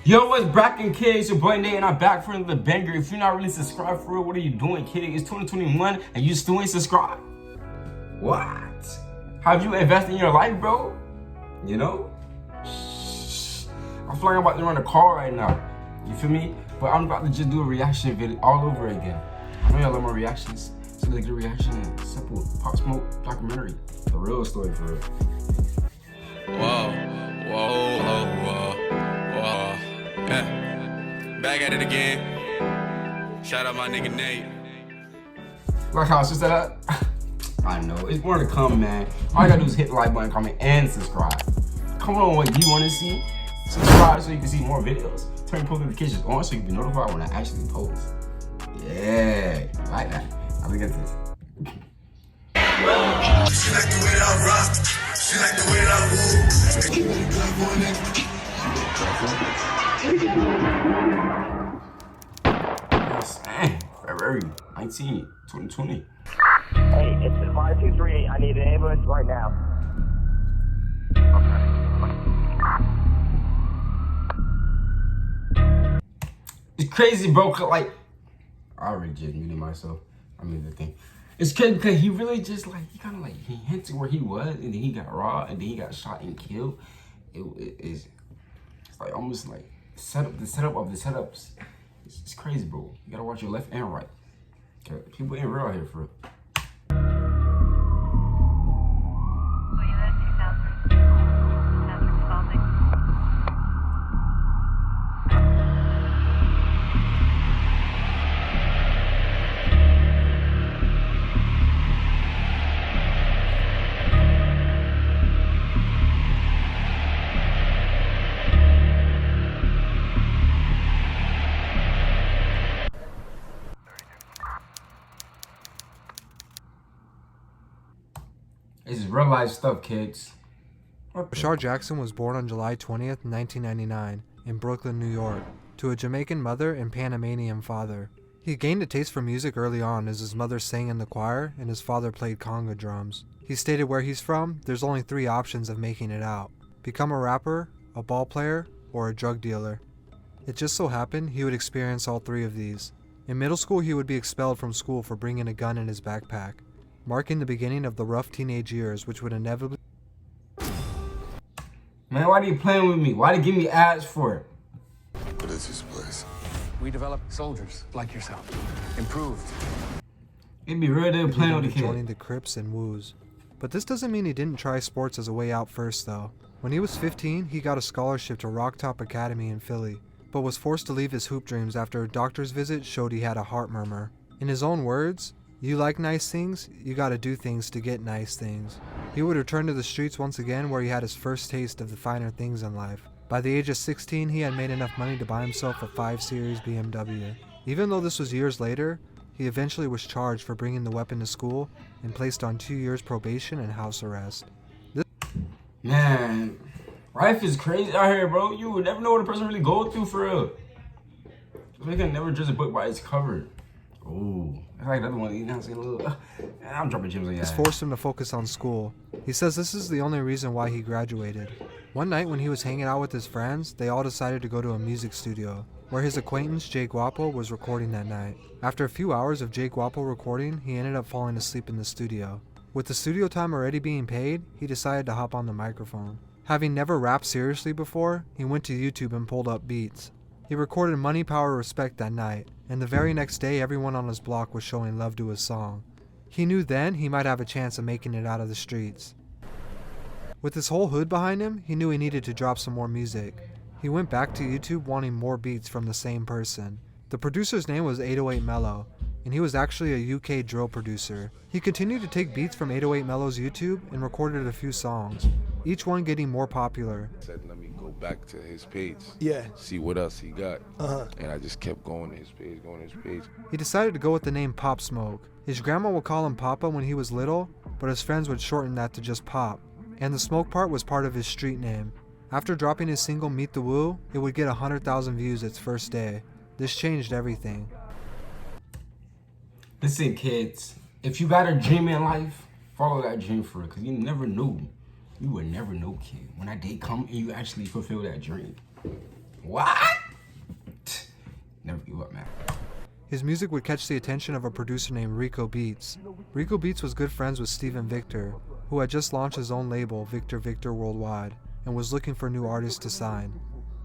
Yo, what's brackin', kid? It's your boy Nate, and I'm back for another banger. If you're not really subscribed for real, what are you doing, kid? It's 2021, and you still ain't subscribed? What? Have you invested in your life, bro? You know? I feel like I'm about to run a car right now. You feel me? But I'm about to just do a reaction video all over again. I know y'all love my reactions, so let's get a reaction in simple Pop Smoke documentary. The real story for real. Whoa. Yeah. Back at it again. Shout out my nigga Nate. Like how I just said that? I know, it's more to come, man. All you gotta do is hit the like button, comment, and subscribe. Comment on what you wanna see. Subscribe so you can see more videos. Turn post notifications on so you can be notified when I actually post. Yeah, like that. Now look at this. She like the way that I rock. She like the way that I move. Yes, man. February 19, 2020. Hey, it's 5238. I need an ambulance right now. It's crazy, bro. Like, I already just muted myself. I mean, the thing. It's crazy because he really just like, he kind of like, he hinted where he was, and then he got robbed, and then he got shot and killed. It's like almost like the setup of the setups. It's crazy, bro. You gotta watch your left and right. Okay, people ain't real out here for real. This is real life stuff, kids. Rashard Jackson was born on July 20th, 1999, in Brooklyn, New York, to a Jamaican mother and Panamanian father. He gained a taste for music early on as his mother sang in the choir and his father played conga drums. He stated where he's from, there's only 3 options of making it out: become a rapper, a ball player, or a drug dealer. It just so happened he would experience all 3 of these. In middle school, he would be expelled from school for bringing a gun in his backpack, marking the beginning of the rough teenage years which would inevitably... Man, why are you playing with me? Why do you give me ads for it? What is this place? We develop soldiers like yourself. Improved. It'd be real to playing with the joining kid. the Crips and Woos. But this doesn't mean he didn't try sports as a way out first, though. When he was 15, he got a scholarship to Rock Top Academy in Philly, but was forced to leave his hoop dreams after a doctor's visit showed he had a heart murmur. In his own words, "You like nice things, you gotta do things to get nice things." He would return to the streets once again, where he had his first taste of the finer things in life. By the age of 16, he had made enough money to buy himself a 5 Series BMW. Even though this was years later, he eventually was charged for bringing the weapon to school and placed on 2 years probation and house arrest. Man, life is crazy out here, bro. You would never know what a person really goes through for real. We can never judge a book by its cover. Ooh, I like another one. You know what I'm saying? A little, I'm dropping gems on your This ass. forced him to focus on school. He says this is the only reason why he graduated. One night when he was hanging out with his friends, they all decided to go to a music studio, where his acquaintance Jay Guapo was recording that night. After a few hours of Jay Guapo recording, he ended up falling asleep in the studio. With the studio time already being paid, he decided to hop on the microphone. Having never rapped seriously before, he went to YouTube and pulled up beats. He recorded Money, Power, Respect that night, and the very next day everyone on his block was showing love to his song. He knew then he might have a chance of making it out of the streets. With his whole hood behind him, he knew he needed to drop some more music. He went back to YouTube wanting more beats from the same person. The producer's name was 808 Mello, and he was actually a UK drill producer. He continued to take beats from 808 Mello's YouTube and recorded a few songs, each one getting more popular. Said, let me go back to his page. Yeah. See what else he got. And I just kept going to his page, going to his page. He decided to go with the name Pop Smoke. His grandma would call him Papa when he was little, but his friends would shorten that to just Pop. And the smoke part was part of his street name. After dropping his single Meet the Woo, it would get 100,000 views its first day. This changed everything. Listen, kids, if you got a dream in life, follow that dream for it, because you never knew. You would never know, kid, when that day come and you actually fulfill that dream. What? His music would catch the attention of a producer named Rico Beats. Rico Beats was good friends with Steven Victor, who had just launched his own label, Victor Victor Worldwide, and was looking for new artists to sign.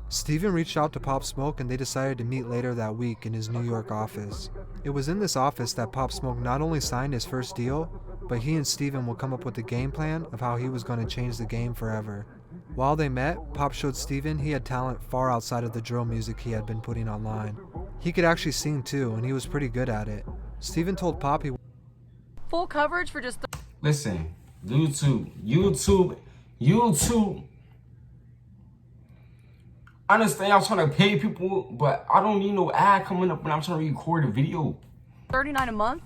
Steven reached out to Pop Smoke and they decided to meet later that week in his New York office. It was in this office that Pop Smoke not only signed his first deal, but he and Steven would come up with a game plan of how he was going to change the game forever. While they met, Pop showed Steven he had talent far outside of the drill music he had been putting online. He could actually sing too, and he was pretty good at it. Steven told Pop he full coverage for just Listen, YouTube. I understand I'm trying to pay people, but I don't need no ad coming up when I'm trying to record a video. $39 a month.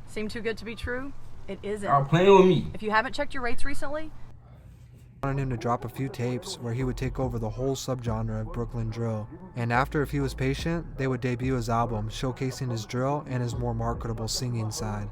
Seem too good to be true? It isn't. Y'all playing with me. If you haven't checked your rates recently, wanted him to drop a few tapes where he would take over the whole subgenre of Brooklyn drill. And after, if he was patient, they would debut his album, showcasing his drill and his more marketable singing side.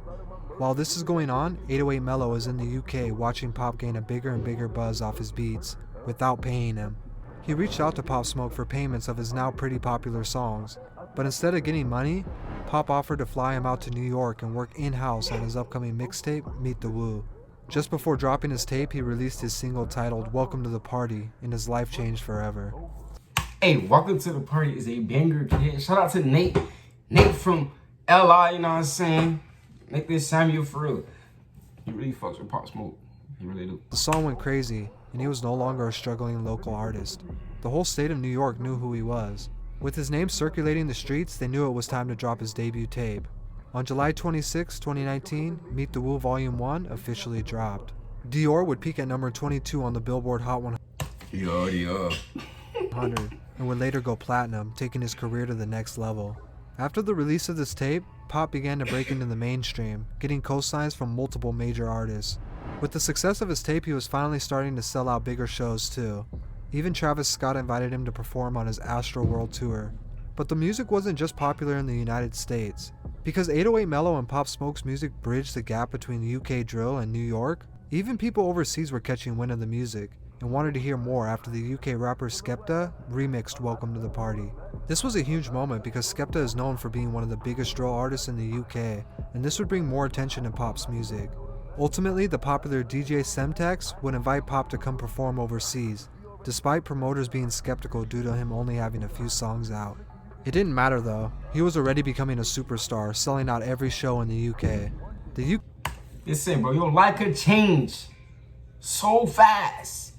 While this is going on, 808 Mellow is in the UK watching Pop gain a bigger and bigger buzz off his beats, without paying him. He reached out to Pop Smoke for payments of his now pretty popular songs, but instead of getting money, Pop offered to fly him out to New York and work in-house on his upcoming mixtape, Meet the Woo. Just before dropping his tape, he released his single titled Welcome to the Party, and his life changed forever. Hey, Welcome to the Party is a banger, kid. Shout out to Nate. Nate from LI, you know what I'm saying? Make this Samuel for real. He really fucks with Pop Smoke. He really do. The song went crazy, and he was no longer a struggling local artist. The whole state of New York knew who he was. With his name circulating the streets, they knew it was time to drop his debut tape. On July 26, 2019, Meet the Woo Volume 1 officially dropped. Dior would peak at number 22 on the Billboard Hot 100 and would later go platinum, taking his career to the next level. After the release of this tape, Pop began to break into the mainstream, getting co-signs from multiple major artists. With the success of his tape, he was finally starting to sell out bigger shows too. Even Travis Scott invited him to perform on his Astro World Tour. But the music wasn't just popular in the United States. Because 808 Mellow and Pop Smoke's music bridged the gap between UK drill and New York, even people overseas were catching wind of the music and wanted to hear more after the UK rapper Skepta remixed Welcome to the Party. This was a huge moment because Skepta is known for being one of the biggest drill artists in the UK, and this would bring more attention to Pop's music. Ultimately, the popular DJ Semtex would invite Pop to come perform overseas, despite promoters being skeptical due to him only having a few songs out. It didn't matter though, he was already becoming a superstar, selling out every show in the UK. Listen, bro, your life could change so fast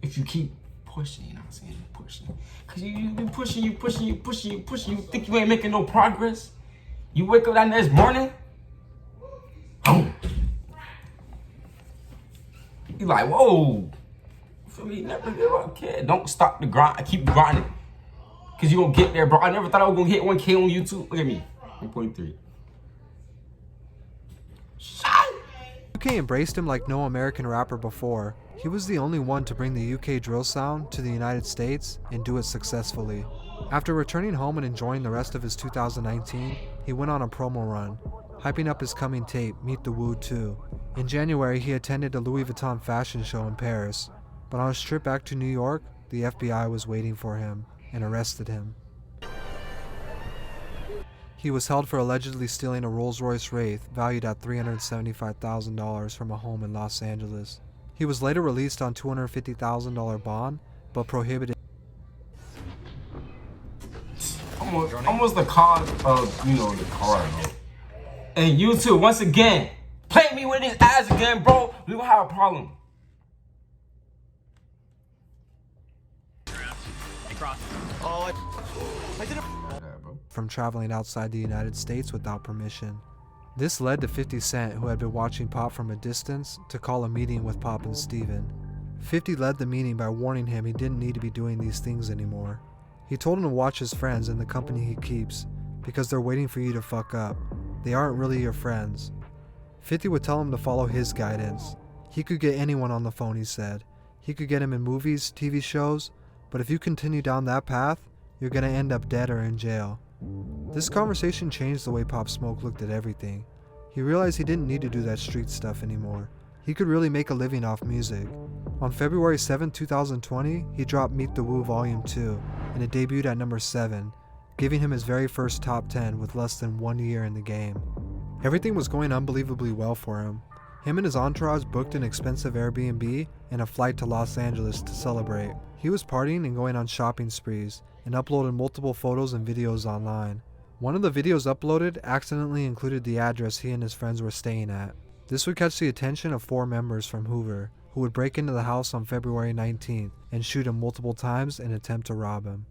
if you keep pushing, you know what I'm saying? Pushing. Cause you be pushing, you think you ain't making no progress. You wake up that next morning, boom. You like, whoa. Feel me? Never give up, kid. Don't stop the grind. Keep grinding. Cause you gonna get there, bro. I never thought I was gonna hit 1K on YouTube. Look at me. 1.3. UK embraced him like no American rapper before. He was the only one to bring the UK drill sound to the United States and do it successfully. After returning home and enjoying the rest of his 2019, he went on a promo run, hyping up his coming tape, Meet the Woo 2. In January, he attended a Louis Vuitton fashion show in Paris, but on his trip back to New York, the FBI was waiting for him and arrested him. He was held for allegedly stealing a Rolls-Royce Wraith valued at $375,000 from a home in Los Angeles. He was later released on $250,000 bond, but prohibited. Almost the cause of, the car, bro. And YouTube, once again, play me with these ads again, bro. We gonna have a problem. From traveling outside the United States without permission. This led to 50 Cent, who had been watching Pop from a distance, to call a meeting with Pop and Steven. 50 led the meeting by warning him he didn't need to be doing these things anymore. He told him to watch his friends and the company he keeps, because they're waiting for you to fuck up. They aren't really your friends. 50 would tell him to follow his guidance. He could get anyone on the phone, he said. He could get him in movies, TV shows, but if you continue down that path, you're gonna end up dead or in jail. This conversation changed the way Pop Smoke looked at everything. He realized he didn't need to do that street stuff anymore. He could really make a living off music. On February 7, 2020, he dropped Meet the Woo Volume 2, and it debuted at number 7, giving him his very first top 10 with less than 1 year in the game. Everything was going unbelievably well for him. Him and his entourage booked an expensive Airbnb and a flight to Los Angeles to celebrate. He was partying and going on shopping sprees, and uploaded multiple photos and videos online. One of the videos uploaded accidentally included the address he and his friends were staying at. This would catch the attention of 4 members from Hoover, who would break into the house on February 19th and shoot him multiple times and attempt to rob him.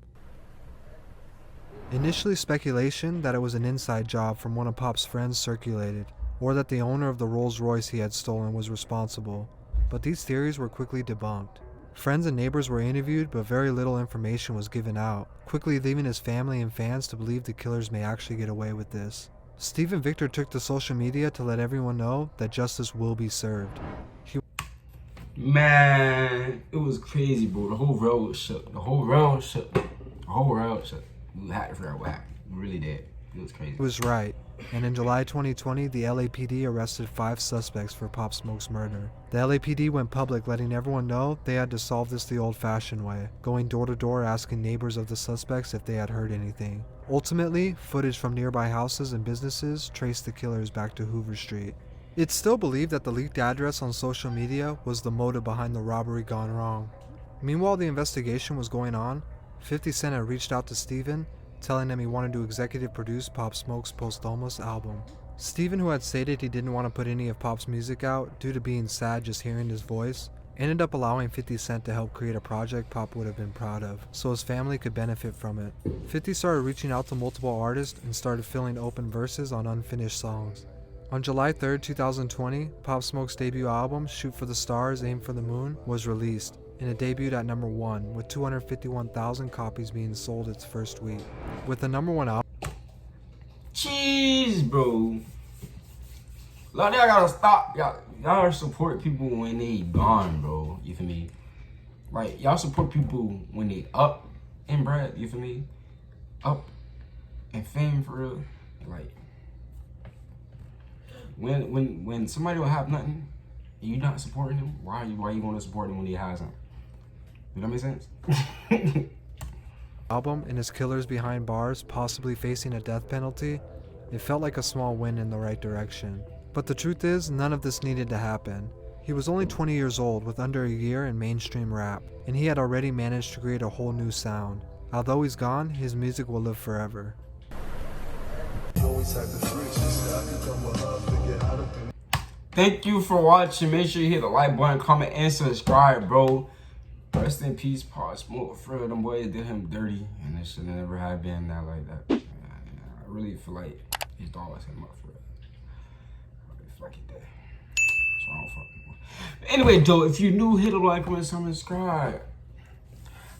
Initially, speculation that it was an inside job from one of Pop's friends circulated, or that the owner of the Rolls Royce he had stolen was responsible, but these theories were quickly debunked. Friends and neighbors were interviewed, but very little information was given out, quickly leaving his family and fans to believe the killers may actually get away with this. Steven Victor took to social media to let everyone know that justice will be served. Man, it was crazy, bro. The whole world was shook. We had to figure out what happened. We really did. It was crazy. He was right, and in July 2020, the LAPD arrested 5 suspects for Pop Smoke's murder. The LAPD went public, letting everyone know they had to solve this the old-fashioned way, going door to door asking neighbors of the suspects if they had heard anything. Ultimately, footage from nearby houses and businesses traced the killers back to Hoover Street. It's still believed that the leaked address on social media was the motive behind the robbery gone wrong. Meanwhile, the investigation was going on. 50 Cent had reached out to Steven, telling him he wanted to executive produce Pop Smoke's posthumous album. Steven, who had stated he didn't want to put any of Pop's music out due to being sad just hearing his voice, ended up allowing 50 Cent to help create a project Pop would have been proud of, so his family could benefit from it. 50 started reaching out to multiple artists and started filling open verses on unfinished songs. On July 3rd, 2020, Pop Smoke's debut album, Shoot for the Stars, Aim for the Moon, was released, and it debuted at number 1, with 251,000 copies being sold its first week. With the number 1 album... Jeez, bro. Like, y'all gotta stop. Y'all support people when they gone, bro. You feel me? Like, y'all support people when they up in bread. You feel me? Up in fame, for real. Like, when somebody don't have nothing and you not supporting them, why you going to support them when he has something? Does that make sense? Album and his killers behind bars, possibly facing a death penalty, it felt like a small win in the right direction. But the truth is, none of this needed to happen. He was only 20 years old with under a year in mainstream rap, and he had already managed to create a whole new sound. Although he's gone, his music will live forever. Thank you for watching. Make sure you hit the like button, comment, and subscribe, bro. Rest in peace, Pop Smoke. For real, them boys did him dirty, and it should never have been that like that. I really feel like his dog set him up for it. I really feel like he did. So I don't fucking know. Anyway, though, if you're new, hit the like, comment, subscribe.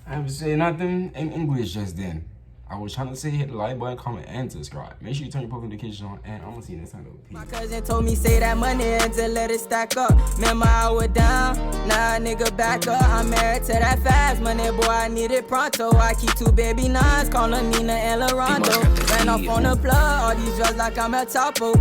I haven't said nothing in English just then. I was trying to say hit the like button, comment, and subscribe. Make sure you turn your post notifications on, and I'm gonna see you next time. Peace. My cousin told me say that money and to let it stack up. Remember I was down, nah nigga back up. I'm married to that fast money, boy I need it pronto. I keep 2 baby nines, call her Nina and Laurento. Ran off on the plug, all these drugs like I'm El Chapo.